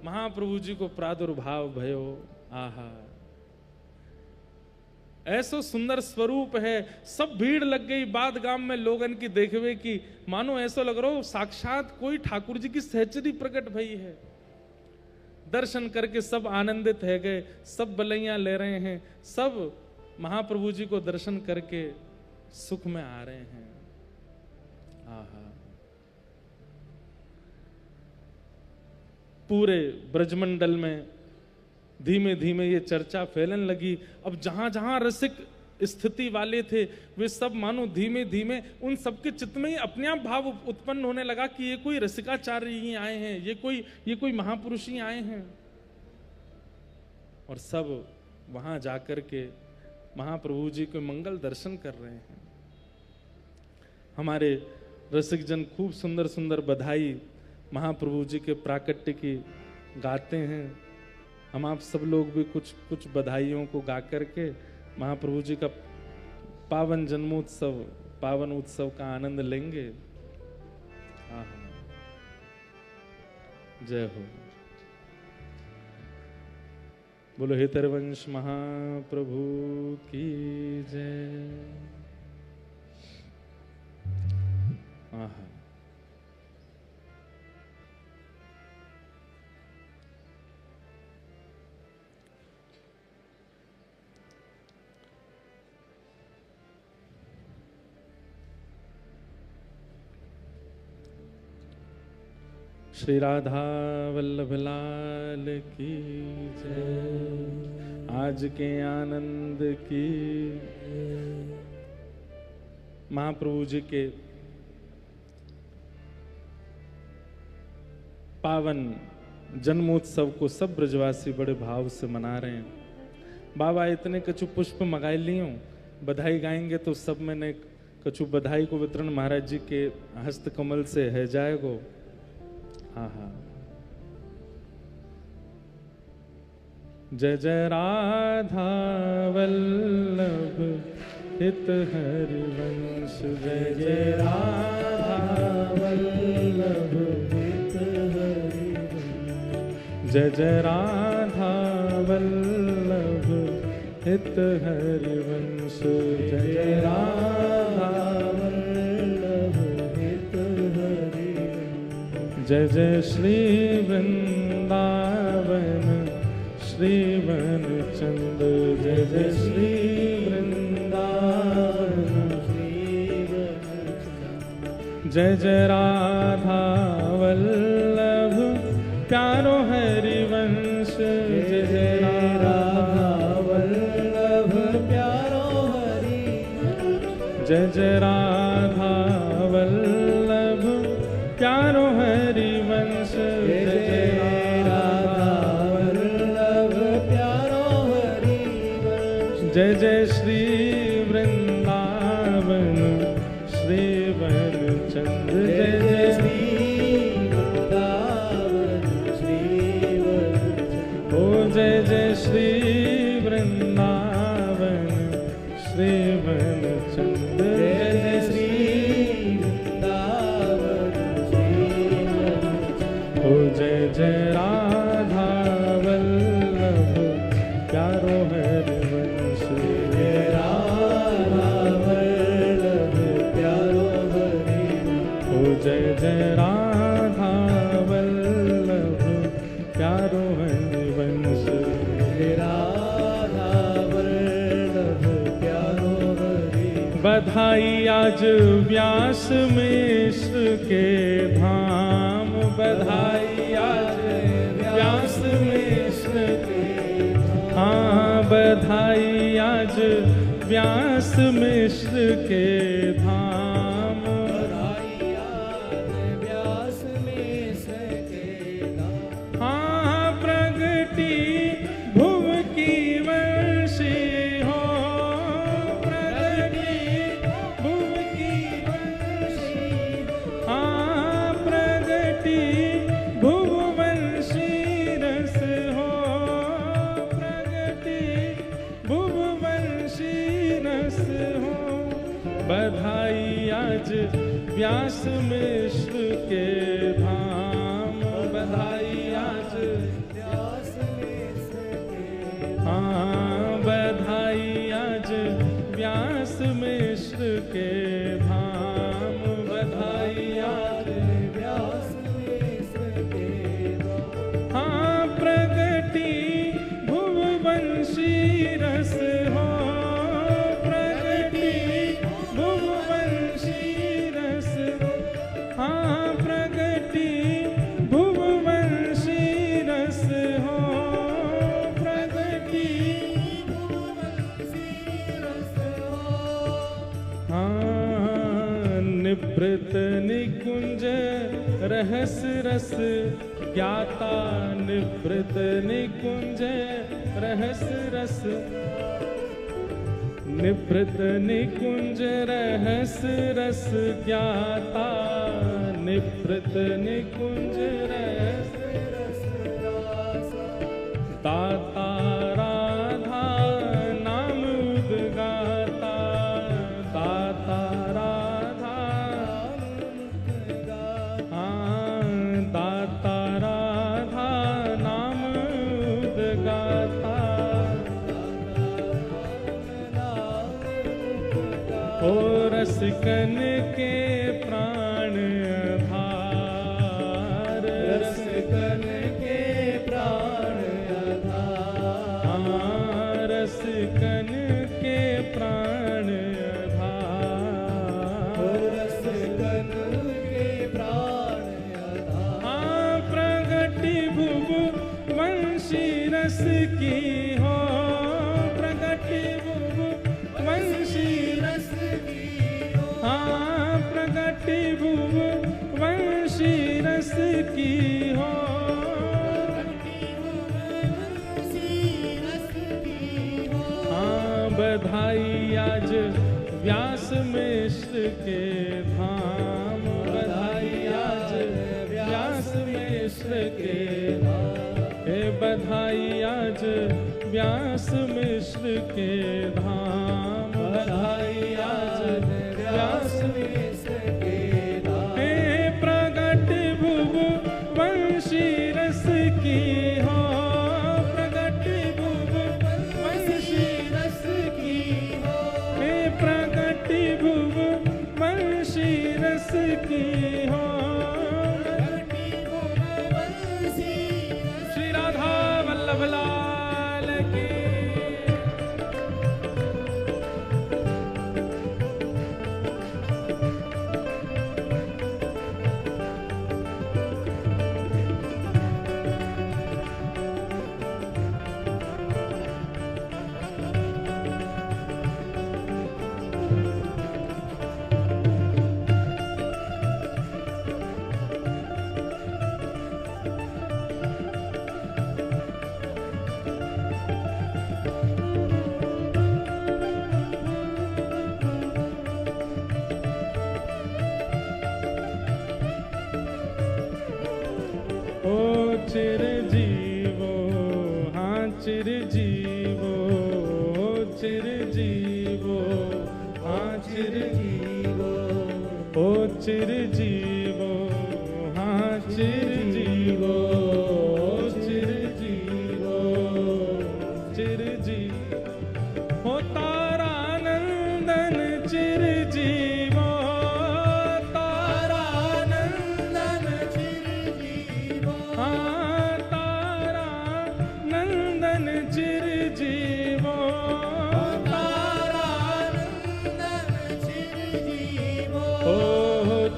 महाप्रभु जी को प्रादुर्भाव भयो। आहा, ऐसो सुंदर स्वरूप है। सब भीड़ लग गई बाद गांव में लोगन की देखवे की, मानो ऐसा लग रहा हो साक्षात कोई ठाकुर जी की सहचरी प्रकट भई है। दर्शन करके सब आनंदित है गए, सब बलैया ले रहे हैं, सब महाप्रभु जी को दर्शन करके सुख में आ रहे हैं। आहा, पूरे ब्रजमंडल में धीमे धीमे ये चर्चा फैलने लगी। अब जहां जहां रसिक स्थिति वाले थे वे सब मानो धीमे धीमे उन सबके चित्त में ही अपने आप भाव उत्पन्न होने लगा कि ये कोई रसिकाचार्य ही आए हैं, ये कोई महापुरुष ही आए हैं। और सब वहां जाकर के महाप्रभु जी के मंगल दर्शन कर रहे हैं। हमारे रसिक जन खूब सुंदर सुंदर बधाई महाप्रभु जी के प्राकट्य की गाते हैं। हम आप सब लोग भी कुछ कुछ बधाइयों को गा करके महाप्रभु जी का पावन जन्मोत्सव, पावन उत्सव का आनंद लेंगे। जय हो। बोलो हितरवंश महाप्रभु की जय। आहा, श्री राधा वल्लभ लाल की जय। आज के आनंद की महाप्रभु जी के पावन जन्मोत्सव को सब ब्रजवासी बड़े भाव से मना रहे हैं। बाबा इतने कछु पुष्प मंगाए लियो, बधाई गाएंगे तो सब में ने कछु बधाई को वितरण महाराज जी के हस्त कमल से है जाएगो। आहा, जय जय राधा वल्लभ हित हरिवंश, जय जय राधा वल्लभ हित हरिवंश, जय जय राधा वल्लभ हित हरिवंश, जय जय राधा वल्लभ हित हरिवंश, जय जय श्री वृंदावन श्रीवन चंद, जय जय श्री वृंदावन श्रीवन चंद, जय जय राधा वल्लभ प्यारो हरिवंश, जय जय राधा वल्लभ प्यारो हरिवंश, जय जय राधा वल्लभ प्यारो हरिवंश, जय जय राधा वल्लभ प्यारो हरिवंश, जय जय श्री वृंदावन श्रीवन चंद, जय जय श्री वृंदावन श्रीवन चंद, ओ जय जय श्री वृंदावन श्रीवन चंद, जय जय श्री जय जय राधा वल्लभ प्यारो हरिवंश, जय राधा वल्लभ प्यारो हरिवंश, ओ जय जय राधा वल्लभ प्यारो हरिवंश, जय राधा वल्लभ प्यारो हरिवंश। बधाई आज व्यास मिश्र के धाम बधाई आज व्यास मिश्र के, हाँ बधाई आज व्यास मिश्र के धाम, बधाई आज व्यास मिश्र के धाम। हाँ प्रगति भुव की वर्षी हो, प्रगति भुव की वर्षी, हाँ प्रगति भुव वर्षी रस हो, प्रगति भुव वर्षी रस हो। बधाई आज व्यास मिश्र के धाम, बधाई आज व्यास मिश्र के हाँ बधाई आज व्यास मिश्र के धाम, बधाई आज व्यास मिश्र के धाम। हाँ प्रगति भुव वंशी रस हो, प्रगति भुव वंशी रस, हाँ प्रगति भुव वंशी रस हो, प्रगति हाँ निभृत निकुंज रहस रस ज्ञाता, निभृत निकुंज रहस रस, निभृत निकुंज रहस रस ज्ञाता, निभृत निकुंज रहस दाता राधा नाम उद्गाता, दाता राधा हाँ दाता राधा नाम उद्गाता, ओ रसिकन के प्राण आधार, रसिकन के प्राण आधार, हाँ रसिकन के प्राण आधार, रसगन के प्राण आधार। हाँ प्रगति भुव वंशी रस की हो, प्रगति भुव वंशी रस की हो, हाँ प्रगति भुव वंशी रस की हो, हाँ बधाई आज व्यास मिश्र के धाम, बधाई आज व्यास मिश्र के धाम, हे बधाई आज व्यास मिश्र के धाम, बधाई आज व्यास मिश्र के धाम। हे प्रगट भुव वंशी रस की हो, प्रगट भुव वंशी रस की हो, हे प्रगट भुव वंशी रस की हो, श्री राधा वल्लभ लाल की। चिरजीवो हाँ चिरजीवो, चिरजीवो हाँ चिरजीवो, ओ चिरजीवो हाँ चिरजीवो, चिरजीवो चिरजीवो हो तारानंदन चिरजीवो, तारानंदन चिरजीवो, हाँ तारानंदन चिरजीवो, तारानंदन चिरजीवो, ओ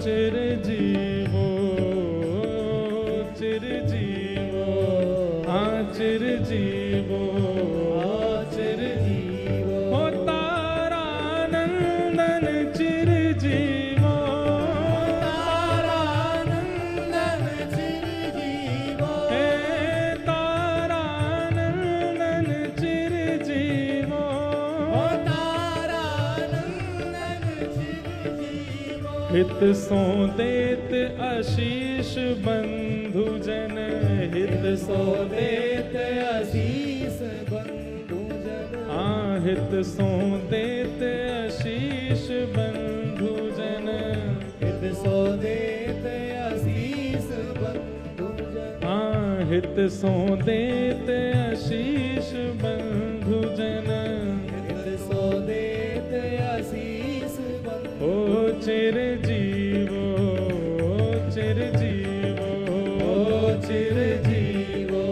चिर चिरजीवो चिरजीवो हो तारानंदन चिरजीवो तारानंदन चिरजीवो हे तारानंदन चिरजीवो तारानंदन चिरजीवो हित सो देत आशीष बंधु जन हित सो देत आशीष बंधु जन हित सो देत आशीष बंधु जन हित सो देत आशीष बंधु जन हित सो देत आशीष बंधु जन हित सो देत आशीष बंधु ओ चिरजीवो चिरजीवो चिरजीवो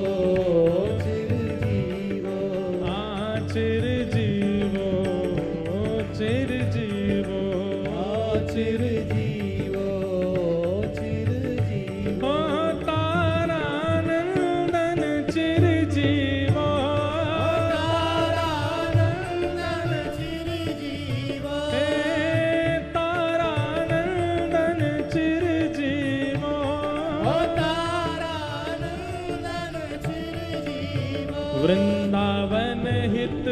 चिरजीवो चिरजीवो चिरजीवो चिरजीवो चिरजीवो हो तारानंदन चिरजीवो तारानंदन चिरजीवो हे तारानंदन चिरजीवो तारानंदन चिरजीवो वृंदावन हित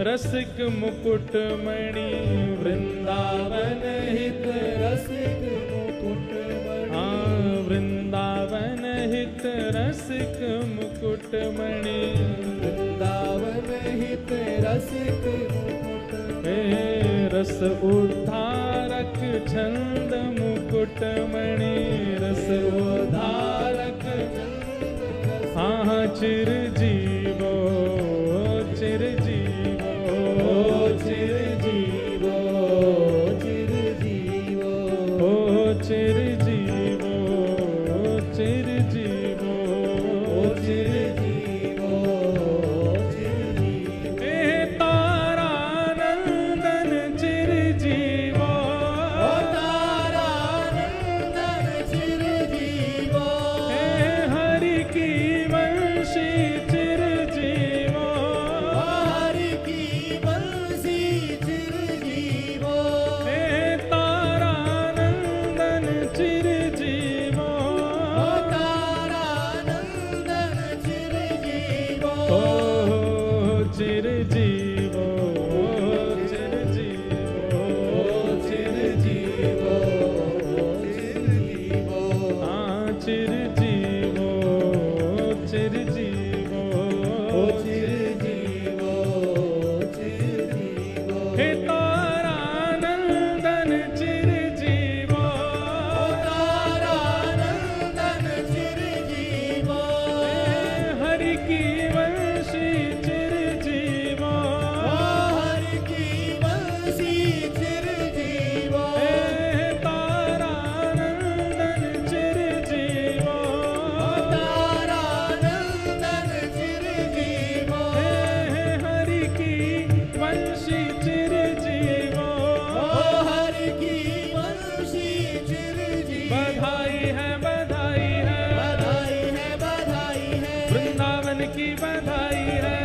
रसिक मुकुटमणि वृंदावन हित रसिक मुकुटमणि वृंदावन हित रसिक मुकुटमणि वृंदावन हित रसिक मुकुटमणि हे रस उद्धारक छंद मुकुटमणि रस उद्धारक चिरजीवो चिरजीवो चिरजीवो चिरजीवो ओ चिरजीवो चिरजीवो चिरजीवो चिरजीवो हे तारानंदन चिरजीवो तारानंदन चिरजीवो हे हरि की वंशी चिरजीवो हरि की बंसी चिरजीवो हे तारानंदन चिरजीवो तारानंदन चिरजीवो ओ चिरजीवो चिरजीवो चिरजीवो चिरजीवो चिरजीवो चिरजीवो चिरजीवो चिरजीवो हे तारानंदन चिरजीवो तारानंदन चिरजीवो हरि की वंशी चिरजीवो हरि की बंसी चिरजीवो हे तारानंदन चिरजीवो तारानंदन चिरजीवो हे हरि की वंशी चिरजीवो हरि की बंसी चिरजीवो बधाई है बधाई है बधाई है बधाई है वृंदावन की बधाई है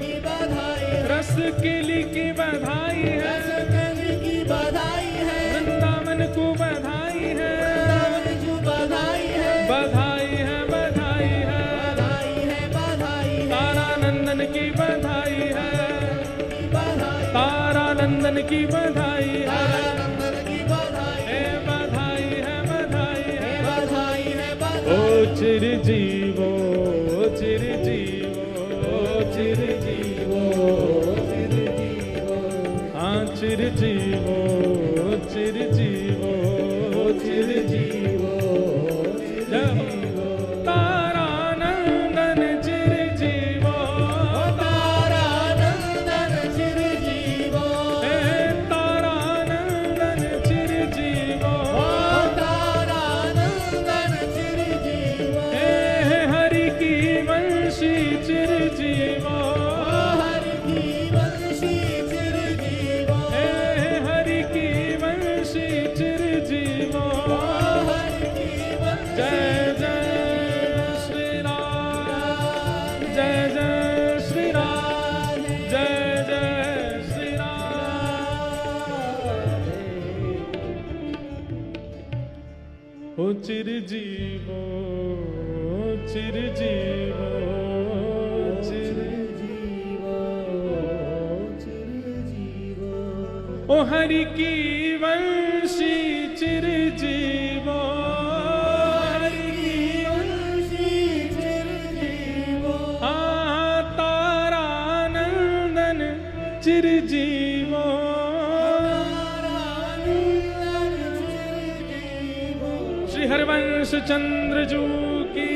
की बधाई है रस केली की बधाई है रसकली की बधाई है वृंदावन को बधाई है वृंदावन जो बधाई है बधाई है बधाई है बधाई है बधाई है तारानंदन की बधाई है बधाई तारानंदन की बधाई है तारानंदन की बधाई हे बधाई है बधाई है बधाई है ओ बधाई चिरजीवो चिरजीवो चिरजीवो चिरजीवो चिरजीवो चिरजीवो चिरजीवो तारानंदन चिरजीवो तारानंदन चिरजीवो हे तारानंदन चिरजीवो तारानंदन चिरजीवो हे हरि की वंशी चिरजीवो हरि की बंसी चिरजीवो हे हरि की वंशी चिरजीवो हरि की बंसी जय जय श्री राम जय हरि की वंशी चिरजीवो, हरि की वंशी चिरजीवो, हाँ तारानंदन चिरजीवो, तारानंदन चिरजीवो। श्री हरिवंश चंद्र जू की